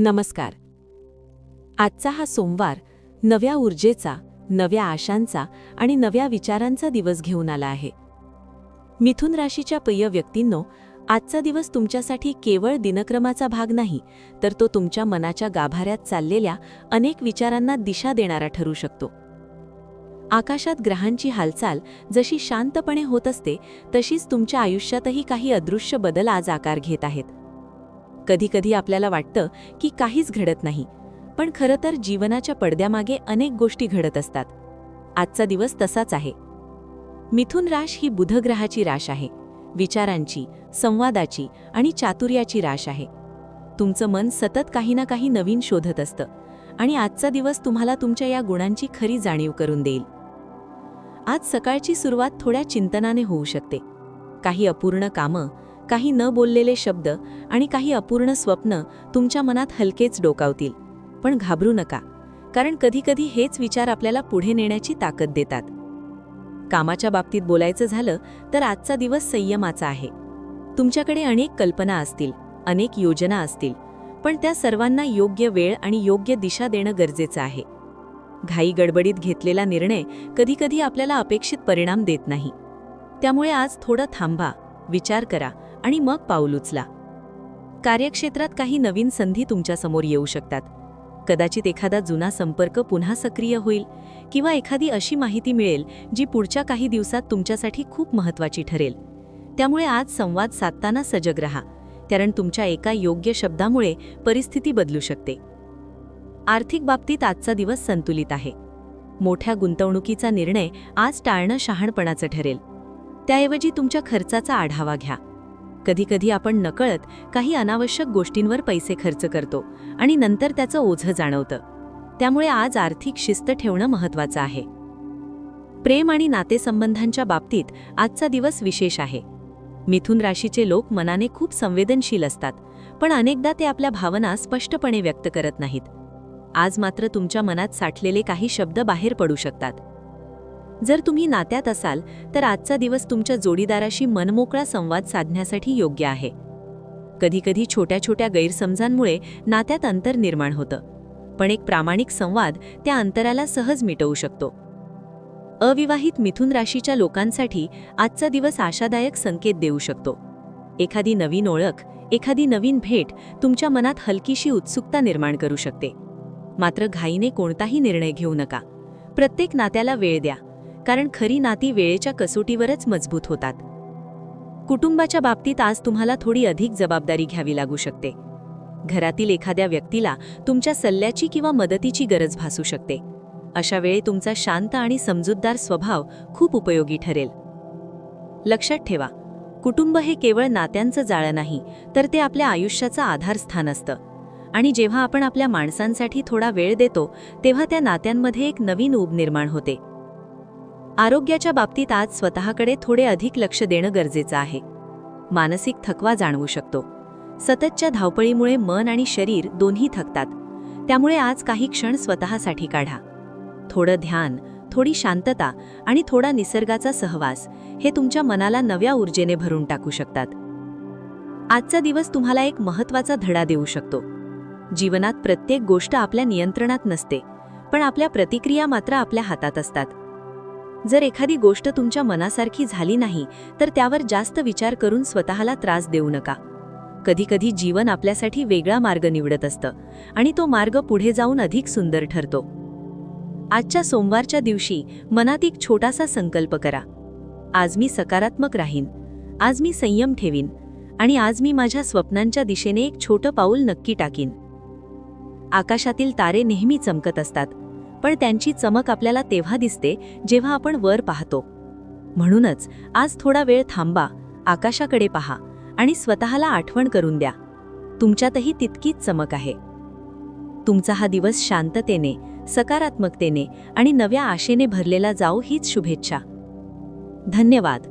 नमस्कार. आजचा हा सोमवार नव्या ऊर्जेचा, नव्या आशांचा आणि नव्या विचारांचा दिवस घेऊन आला आहे. मिथुन राशीच्या प्रिय व्यक्तींनो, आजचा दिवस तुमच्यासाठी केवळ दिनक्रमाचा भाग नाही, तर तो तुमच्या मनाच्या गाभाऱ्यात चाललेल्या अनेक विचारांना दिशा देणारा ठरू शकतो. आकाशात ग्रहांची हालचाल जशी शांतपणे होत असते, तशीच तुमच्या आयुष्यातही काही अदृश्य बदल आज आकार घेत आहेत. कधीकधी आपल्याला वाटतं की काहीच घडत नाही, पण खरं तर जीवनाच्या पडद्यामागे अनेक गोष्टी घडत असतात. आजचा दिवस तसाच आहे. मिथुन राश ही बुध ग्रहाची राश आहे. विचारांची, संवादाची आणि चातुर्याची राश आहे. तुमचं मन सतत काही ना काही नवीन शोधत असतं आणि आजचा दिवस तुम्हाला तुमच्या या गुणांची खरी जाणीव करून देईल. आज सकाळची सुरुवात थोड्या चिंतनाने होऊ शकते. काही अपूर्ण कामं, काही न बोललेले शब्द आणि काही अपूर्ण स्वप्न तुमच्या मनात हलकेच डोकावतील. पण घाबरू नका, कारण कधीकधी हेच विचार आपल्याला पुढे नेण्याची ताकद देतात. कामाच्या बाबतीत बोलायचं झालं तर आजचा दिवस संयमाचा आहे. तुमच्याकडे अनेक कल्पना असतील, अनेक योजना असतील, पण त्या सर्वांना योग्य वेळ आणि योग्य दिशा देणं गरजेचं आहे. घाई गडबडीत घेतलेला निर्णय कधीकधी आपल्याला अपेक्षित परिणाम देत नाही. त्यामुळे आज थोडं थांबा, विचार करा आणि मग पाऊल उचला. कार्यक्षेत्रात काही नवीन संधी तुमच्यासमोर येऊ शकतात. कदाचित एखादा जुना संपर्क पुन्हा सक्रिय होईल किंवा एखादी अशी माहिती मिळेल जी पुढच्या काही दिवसात तुमच्यासाठी खूप महत्त्वाची ठरेल. त्यामुळे आज संवाद साधताना सजग राहा, कारण तुमच्या एका योग्य शब्दामुळे परिस्थिती बदलू शकते. आर्थिक बाबतीत आजचा दिवस संतुलित आहे. मोठ्या गुंतवणुकीचा निर्णय आज टाळणं शहाणपणाचं ठरेल. त्याऐवजी तुमच्या खर्चाचा आढावा घ्या. कधीकधी आपण नकळत काही अनावश्यक गोष्टींवर पैसे खर्च करतो आणि नंतर त्याचं ओझं जाणवतं. त्यामुळे आज आर्थिक शिस्त ठेवणं महत्त्वाचं आहे. प्रेम आणि नातेसंबंधांच्या बाबतीत आजचा दिवस विशेष आहे. मिथुन राशीचे लोक मनाने खूप संवेदनशील असतात, पण अनेकदा ते आपल्या भावना स्पष्टपणे व्यक्त करत नाहीत. आज मात्र तुमच्या मनात साठलेले काही शब्द बाहेर पडू शकतात. जर तुम्ही नात्यात असाल तर आजचा दिवस तुमच्या जोडीदाराशी मनमोकळा संवाद साधण्यासाठी योग्य आहे. कधीकधी छोट्या छोट्या गैरसमजांमुळे नात्यात अंतर निर्माण होतं, पण एक प्रामाणिक संवाद त्या अंतराला सहज मिटवू शकतो. अविवाहित मिथुन राशीच्या लोकांसाठी आजचा दिवस आशादायक संकेत देऊ शकतो. एखादी नवीन ओळख, एखादी नवीन भेट तुमच्या मनात हलकीशी उत्सुकता निर्माण करू शकते. मात्र घाईने कोणताही निर्णय घेऊ नका. प्रत्येक नात्याला वेळ द्या, कारण खरी नाती वेळेच्या कसोटीवरच मजबूत होतात. कुटुंबाच्या बाबतीत आज तुम्हाला थोडी अधिक जबाबदारी घ्यावी लागू शकते. घरातील एखाद्या व्यक्तीला तुमच्या सल्ल्याची किंवा मदतीची गरज भासू शकते. अशा वेळी तुमचा शांत आणि समजूतदार स्वभाव खूप उपयोगी ठरेल. लक्षात ठेवा, कुटुंब हे केवळ नात्यांचं जाळं नाही, तर ते आपल्या आयुष्याचं आधारस्थान असतं. आणि जेव्हा आपण आपल्या माणसांसाठी थोडा वेळ देतो, तेव्हा त्या नात्यांमध्ये एक नवीन ऊब निर्माण होते. आरोग्याच्या बाबतीत आज स्वतःकडे थोडे अधिक लक्ष देणं गरजेचं आहे. मानसिक थकवा जाणवू शकतो. सततच्या धावपळीमुळे मन आणि शरीर दोन्ही थकतात. त्यामुळे आज काही क्षण स्वतःसाठी काढा. थोडं ध्यान, थोडी शांतता आणि थोडा निसर्गाचा सहवास हे तुमच्या मनाला नव्या ऊर्जेने भरून टाकू शकतात. आजचा दिवस तुम्हाला एक महत्त्वाचा धडा देऊ शकतो. जीवनात प्रत्येक गोष्ट आपल्या नियंत्रणात नसते, पण आपल्या प्रतिक्रिया मात्र आपल्या हातात असतात. जर एखादी गोष्ट तुमच्या मनासारखी झाली नाही, तर त्यावर जास्त विचार करून स्वतःला त्रास देऊ नका. कधीकधी जीवन आपल्यासाठी वेगळा मार्ग निवडत असतं आणि तो मार्ग पुढे जाऊन अधिक सुंदर ठरतो. आजच्या सोमवारच्या दिवशी मनात एक छोटासा संकल्प करा. आज मी सकारात्मक राहीन, आज मी संयम ठेवीन आणि आज मी माझ्या स्वप्नांच्या दिशेने एक छोटं पाऊल नक्की टाकीन. आकाशातील तारे नेहमी चमकत असतात, पण त्यांची चमक आपल्याला तेव्हा दिसते जेव्हा आपण वर पाहतो. म्हणूनच आज थोडा वेळ थांबा, आकाशाकडे पहा आणि स्वतःला आठवण करून द्या, तुमच्यातही तितकीच चमक आहे. तुमचा हा दिवस शांततेने, सकारात्मकतेने आणि नव्या आशेने भरलेला जाओ हीच शुभेच्छा. धन्यवाद.